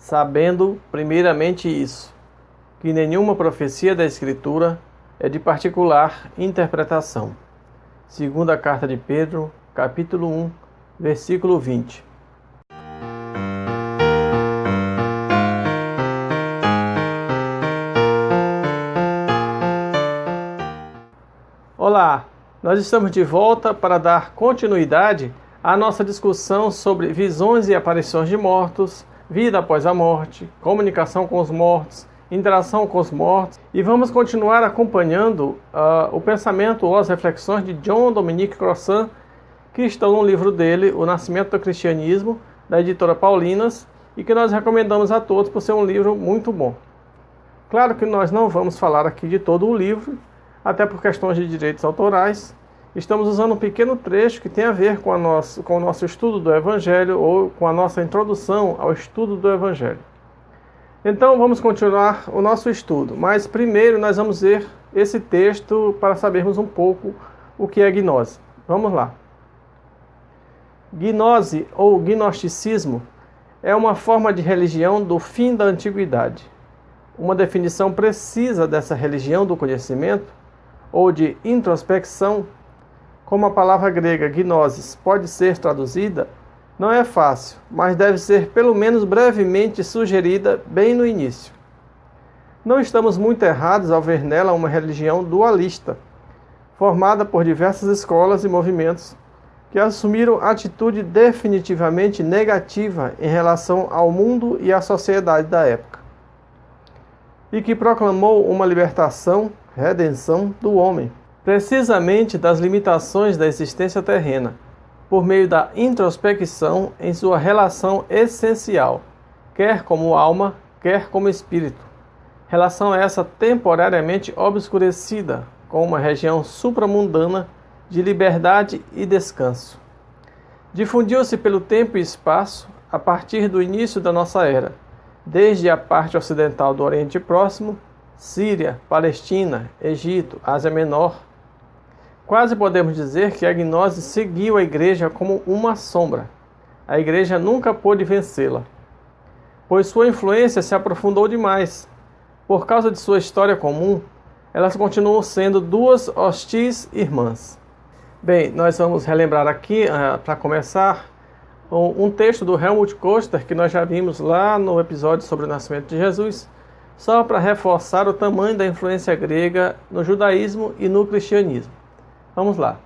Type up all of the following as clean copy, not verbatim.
sabendo primeiramente isso, que nenhuma profecia da Escritura é de particular interpretação. Segunda carta de Pedro, capítulo 1, versículo 20. Olá, nós estamos de volta para dar continuidade à nossa discussão sobre visões e aparições de mortos, vida após a morte, comunicação com os mortos, interação com os mortos, e vamos continuar acompanhando o pensamento ou as reflexões de John Dominic Crossan, que estão no livro dele, O Nascimento do Cristianismo, da editora Paulinas, e que nós recomendamos a todos por ser um livro muito bom. Claro que nós não vamos falar aqui de todo o livro, até por questões de direitos autorais. Estamos usando um pequeno trecho que tem a ver com o nosso estudo do Evangelho ou com a nossa introdução ao estudo do Evangelho. Então vamos continuar o nosso estudo, mas primeiro nós vamos ver esse texto para sabermos um pouco o que é gnose. Vamos lá. Gnose ou gnosticismo é uma forma de religião do fim da antiguidade. Uma definição precisa dessa religião do conhecimento ou de introspecção, como a palavra grega gnosis pode ser traduzida, não é fácil, mas deve ser pelo menos brevemente sugerida bem no início. Não estamos muito errados ao ver nela uma religião dualista, formada por diversas escolas e movimentos que assumiram atitude definitivamente negativa em relação ao mundo e à sociedade da época, e que proclamou uma libertação, redenção do homem, precisamente das limitações da existência terrena, por meio da introspecção em sua relação essencial, quer como alma, quer como espírito. Relação essa temporariamente obscurecida com uma região supramundana de liberdade e descanso. Difundiu-se pelo tempo e espaço a partir do início da nossa era, desde a parte ocidental do Oriente Próximo, Síria, Palestina, Egito, Ásia Menor. Quase podemos dizer que a gnose seguiu a igreja como uma sombra. A igreja nunca pôde vencê-la, pois sua influência se aprofundou demais. Por causa de sua história comum, elas continuam sendo duas hostis irmãs. Bem, nós vamos relembrar aqui, para começar, um texto do Helmut Koester, que nós já vimos lá no episódio sobre o nascimento de Jesus, só para reforçar o tamanho da influência grega no judaísmo e no cristianismo. Vamos lá.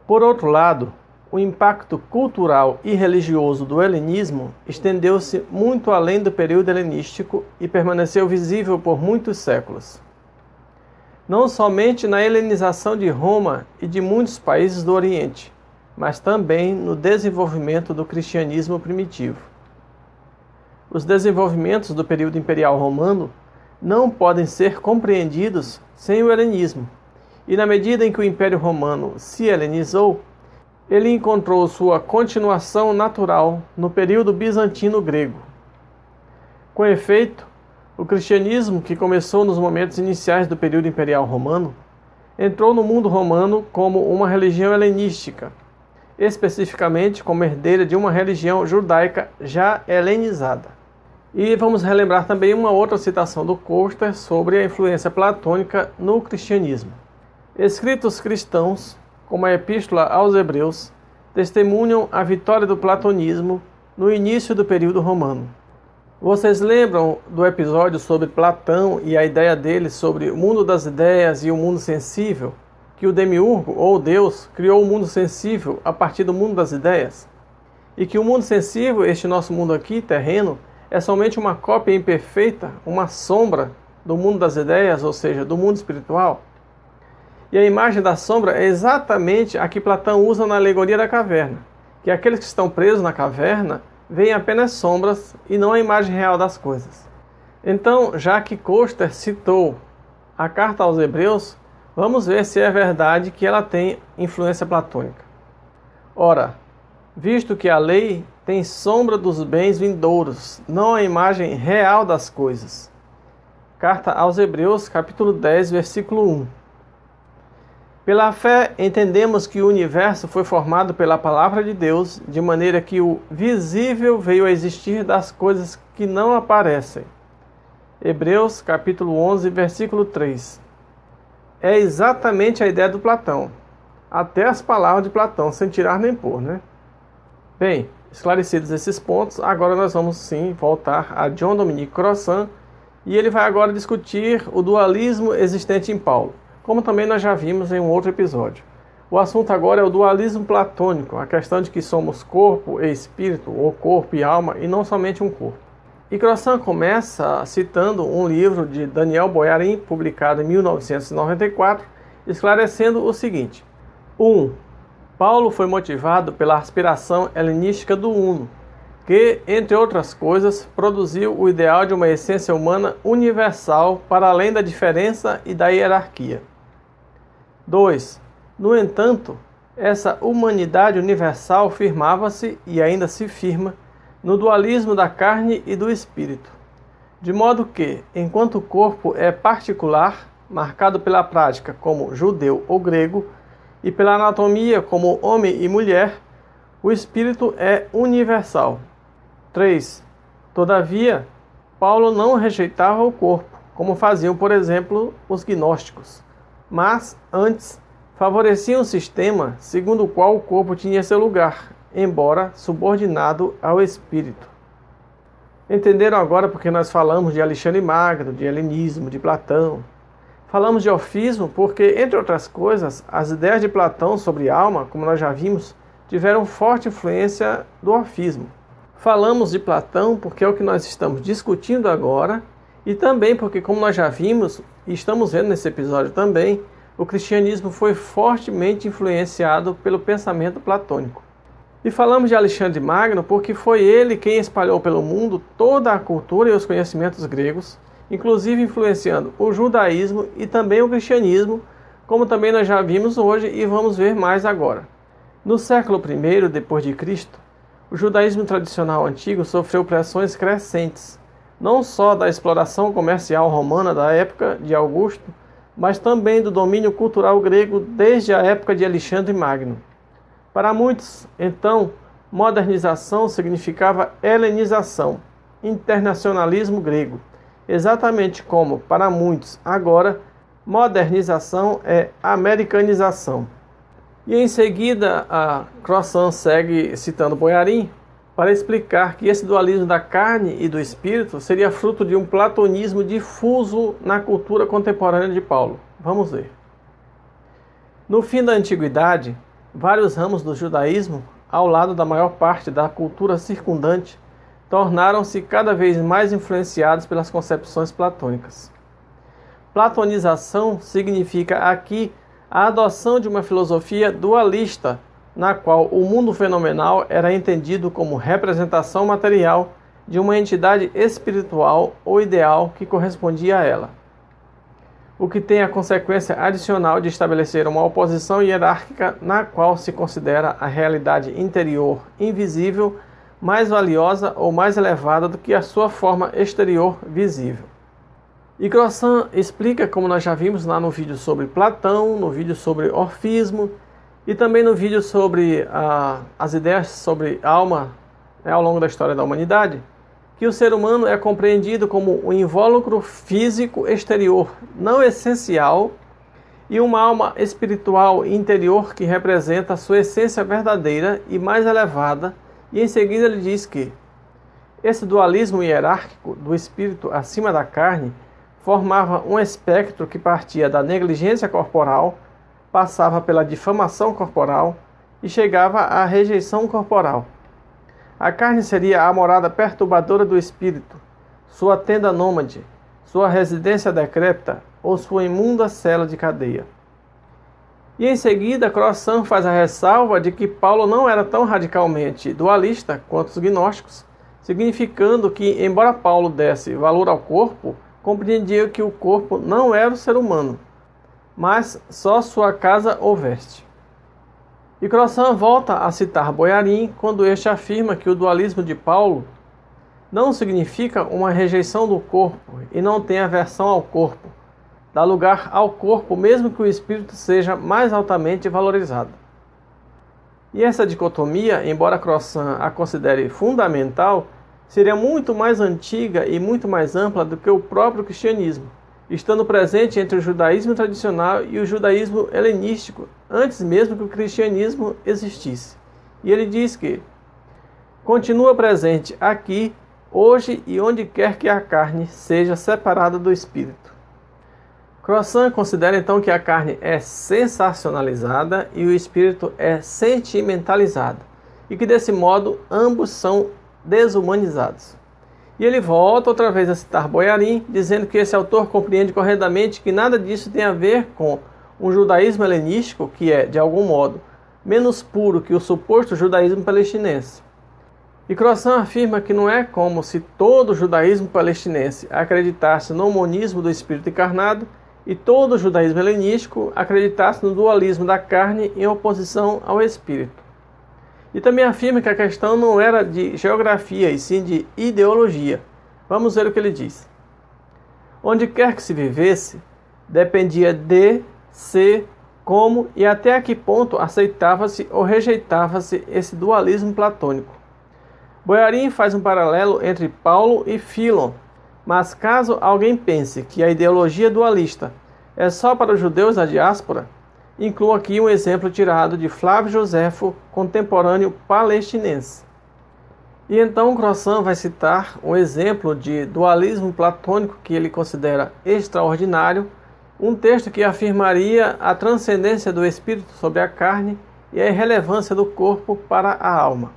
Por outro lado, o impacto cultural e religioso do helenismo estendeu-se muito além do período helenístico e permaneceu visível por muitos séculos. Não somente na helenização de Roma e de muitos países do Oriente, mas também no desenvolvimento do cristianismo primitivo. Os desenvolvimentos do período imperial romano não podem ser compreendidos sem o helenismo, e na medida em que o Império Romano se helenizou, ele encontrou sua continuação natural no período bizantino grego. Com efeito, o cristianismo, que começou nos momentos iniciais do período imperial romano, entrou no mundo romano como uma religião helenística, especificamente como herdeira de uma religião judaica já helenizada. E vamos relembrar também uma outra citação do Koester sobre a influência platônica no cristianismo. Escritos cristãos, como a Epístola aos Hebreus, testemunham a vitória do platonismo no início do período romano. Vocês lembram do episódio sobre Platão e a ideia dele sobre o mundo das ideias e o mundo sensível? Que o demiurgo, ou Deus, criou o mundo sensível a partir do mundo das ideias? E que o mundo sensível, este nosso mundo aqui, terreno, é somente uma cópia imperfeita, uma sombra do mundo das ideias, ou seja, do mundo espiritual? E a imagem da sombra é exatamente a que Platão usa na alegoria da caverna, que aqueles que estão presos na caverna veem apenas sombras e não a imagem real das coisas. Então, já que Koester citou a carta aos Hebreus, vamos ver se é verdade que ela tem influência platônica. Ora, visto que a lei tem sombra dos bens vindouros, não a imagem real das coisas. Carta aos Hebreus, capítulo 10, versículo 1. Pela fé, entendemos que o universo foi formado pela palavra de Deus, de maneira que o visível veio a existir das coisas que não aparecem. Hebreus capítulo 11, versículo 3. É exatamente a ideia do Platão. Até as palavras de Platão, sem tirar nem pôr, né? Bem, esclarecidos esses pontos, agora nós vamos sim voltar a John Dominique Crossan, e ele vai agora discutir o dualismo existente em Paulo, como também nós já vimos em um outro episódio. O assunto agora é o dualismo platônico, a questão de que somos corpo e espírito, ou corpo e alma, e não somente um corpo. E Crossan começa citando um livro de Daniel Boyarin, publicado em 1994, esclarecendo o seguinte: 1. Paulo foi motivado pela aspiração helenística do uno, que, entre outras coisas, produziu o ideal de uma essência humana universal para além da diferença e da hierarquia. 2. No entanto, essa humanidade universal firmava-se e ainda se firma no dualismo da carne e do espírito, de modo que, enquanto o corpo é particular, marcado pela prática como judeu ou grego, e pela anatomia como homem e mulher, o espírito é universal. 3. Todavia, Paulo não rejeitava o corpo, como faziam, por exemplo, os gnósticos, mas, antes, favoreciam um sistema segundo o qual o corpo tinha seu lugar, embora subordinado ao espírito. Entenderam agora porque nós falamos de Alexandre Magno, de helenismo, de Platão? Falamos de orfismo porque, entre outras coisas, as ideias de Platão sobre alma, como nós já vimos, tiveram forte influência do orfismo. Falamos de Platão porque é o que nós estamos discutindo agora, e também porque, como nós já vimos, e estamos vendo nesse episódio também, o cristianismo foi fortemente influenciado pelo pensamento platônico. E falamos de Alexandre Magno porque foi ele quem espalhou pelo mundo toda a cultura e os conhecimentos gregos, inclusive influenciando o judaísmo e também o cristianismo, como também nós já vimos hoje e vamos ver mais agora. No século I depois de Cristo, o judaísmo tradicional antigo sofreu pressões crescentes, não só da exploração comercial romana da época de Augusto, mas também do domínio cultural grego desde a época de Alexandre Magno. Para muitos, então, modernização significava helenização, internacionalismo grego, exatamente como, para muitos, agora, modernização é americanização. E em seguida, a Crossan segue citando Boyarin para explicar que esse dualismo da carne e do espírito seria fruto de um platonismo difuso na cultura contemporânea de Paulo. Vamos ver. No fim da antiguidade, vários ramos do judaísmo, ao lado da maior parte da cultura circundante, tornaram-se cada vez mais influenciados pelas concepções platônicas. Platonização significa aqui a adoção de uma filosofia dualista, na qual o mundo fenomenal era entendido como representação material de uma entidade espiritual ou ideal que correspondia a ela, o que tem a consequência adicional de estabelecer uma oposição hierárquica na qual se considera a realidade interior invisível mais valiosa ou mais elevada do que a sua forma exterior visível. E Crossan explica, como nós já vimos lá no vídeo sobre Platão, no vídeo sobre orfismo e também no vídeo sobre as ideias sobre alma, ao longo da história da humanidade, que o ser humano é compreendido como um invólucro físico exterior, não essencial, e uma alma espiritual interior que representa a sua essência verdadeira e mais elevada, e em seguida ele diz que esse dualismo hierárquico do espírito acima da carne formava um espectro que partia da negligência corporal, passava pela difamação corporal e chegava à rejeição corporal. A carne seria a morada perturbadora do espírito, sua tenda nômade, sua residência decrépita ou sua imunda cela de cadeia. E em seguida, Crossan faz a ressalva de que Paulo não era tão radicalmente dualista quanto os gnósticos, significando que, embora Paulo desse valor ao corpo, compreendia que o corpo não era o ser humano, mas só sua casa ou veste. E Crossan volta a citar Boyarin quando este afirma que o dualismo de Paulo não significa uma rejeição do corpo e não tem aversão ao corpo, dá lugar ao corpo, mesmo que o espírito seja mais altamente valorizado. E essa dicotomia, embora Crossan a considere fundamental, seria muito mais antiga e muito mais ampla do que o próprio cristianismo, estando presente entre o judaísmo tradicional e o judaísmo helenístico, antes mesmo que o cristianismo existisse. E ele diz que continua presente aqui, hoje e onde quer que a carne seja separada do espírito. Crossan considera então que a carne é sensacionalizada e o espírito é sentimentalizado, e que desse modo ambos são desumanizados. E ele volta outra vez a citar Boyarin, dizendo que esse autor compreende corretamente que nada disso tem a ver com um judaísmo helenístico que é, de algum modo, menos puro que o suposto judaísmo palestinense. E Crossan afirma que não é como se todo o judaísmo palestinense acreditasse no monismo do espírito encarnado e todo o judaísmo helenístico acreditasse no dualismo da carne em oposição ao espírito. E também afirma que a questão não era de geografia, e sim de ideologia. Vamos ver o que ele diz. Onde quer que se vivesse, dependia de, se, como e até a que ponto aceitava-se ou rejeitava-se esse dualismo platônico. Boyarin faz um paralelo entre Paulo e Philon, mas caso alguém pense que a ideologia dualista é só para os judeus da diáspora, incluo aqui um exemplo tirado de Flávio Joséfo, contemporâneo palestinense. E então Crossan vai citar um exemplo de dualismo platônico que ele considera extraordinário, um texto que afirmaria a transcendência do espírito sobre a carne e a irrelevância do corpo para a alma.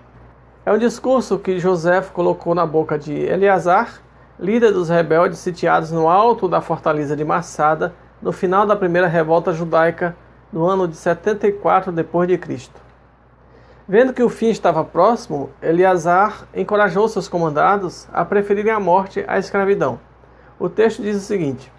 É um discurso que Joséfo colocou na boca de Eleazar, líder dos rebeldes sitiados no alto da fortaleza de Massada, no final da primeira revolta judaica, no ano de 74 d.C. Vendo que o fim estava próximo, Eleazar encorajou seus comandados a preferirem a morte à escravidão. O texto diz o seguinte: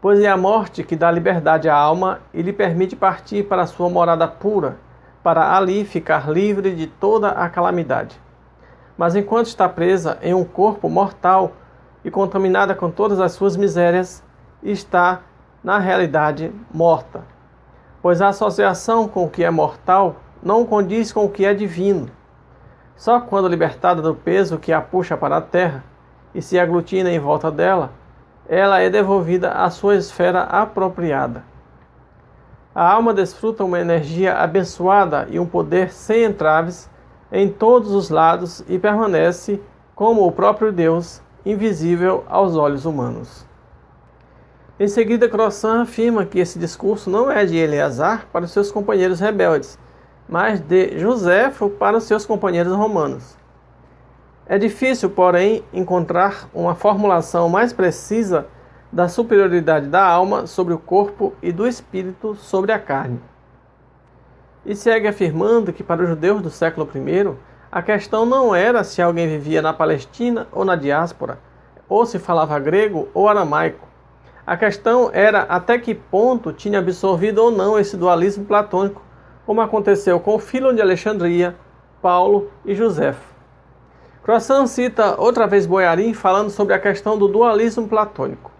pois é a morte que dá liberdade à alma e lhe permite partir para a sua morada pura, para ali ficar livre de toda a calamidade. Mas enquanto está presa em um corpo mortal e contaminada com todas as suas misérias, está, na realidade, morta. Pois a associação com o que é mortal não condiz com o que é divino. Só quando libertada do peso que a puxa para a terra e se aglutina em volta dela, ela é devolvida à sua esfera apropriada. A alma desfruta uma energia abençoada e um poder sem entraves em todos os lados e permanece, como o próprio Deus, invisível aos olhos humanos. Em seguida, Crossan afirma que esse discurso não é de Eleazar para os seus companheiros rebeldes, mas de Joséfo para os seus companheiros romanos. É difícil, porém, encontrar uma formulação mais precisa da superioridade da alma sobre o corpo e do espírito sobre a carne. E segue afirmando que para os judeus do século I, a questão não era se alguém vivia na Palestina ou na diáspora, ou se falava grego ou aramaico. A questão era até que ponto tinha absorvido ou não esse dualismo platônico, como aconteceu com Philon de Alexandria, Paulo e Joséfo. Crossan cita outra vez Boyarin falando sobre a questão do dualismo platônico.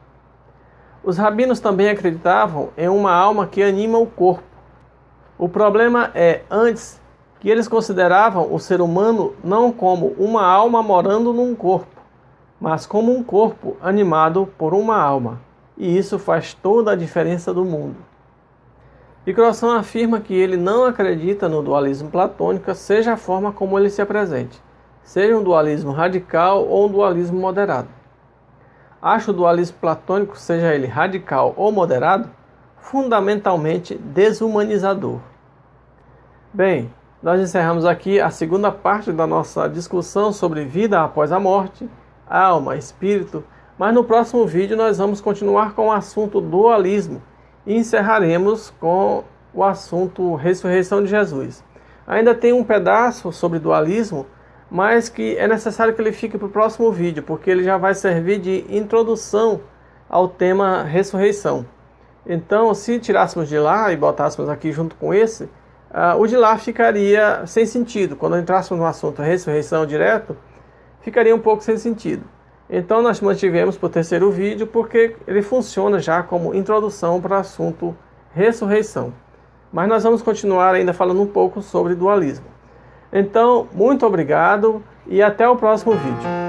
Os rabinos também acreditavam em uma alma que anima o corpo. O problema é, antes, que eles consideravam o ser humano não como uma alma morando num corpo, mas como um corpo animado por uma alma. E isso faz toda a diferença do mundo. E Crossan afirma que ele não acredita no dualismo platônico, seja a forma como ele se apresente, seja um dualismo radical ou um dualismo moderado. Acho o dualismo platônico, seja ele radical ou moderado, fundamentalmente desumanizador. Bem, nós encerramos aqui a segunda parte da nossa discussão sobre vida após a morte, alma, espírito, mas no próximo vídeo nós vamos continuar com o assunto dualismo e encerraremos com o assunto ressurreição de Jesus. Ainda tem um pedaço sobre dualismo, mas que é necessário que ele fique para o próximo vídeo, porque ele já vai servir de introdução ao tema ressurreição. Então, se tirássemos de lá e botássemos aqui junto com esse, o de lá ficaria sem sentido. Quando entrássemos no assunto ressurreição direto, ficaria um pouco sem sentido. Então nós mantivemos para o terceiro vídeo porque ele funciona já como introdução para o assunto ressurreição. Mas nós vamos continuar ainda falando um pouco sobre dualismo. Então, muito obrigado e até o próximo vídeo.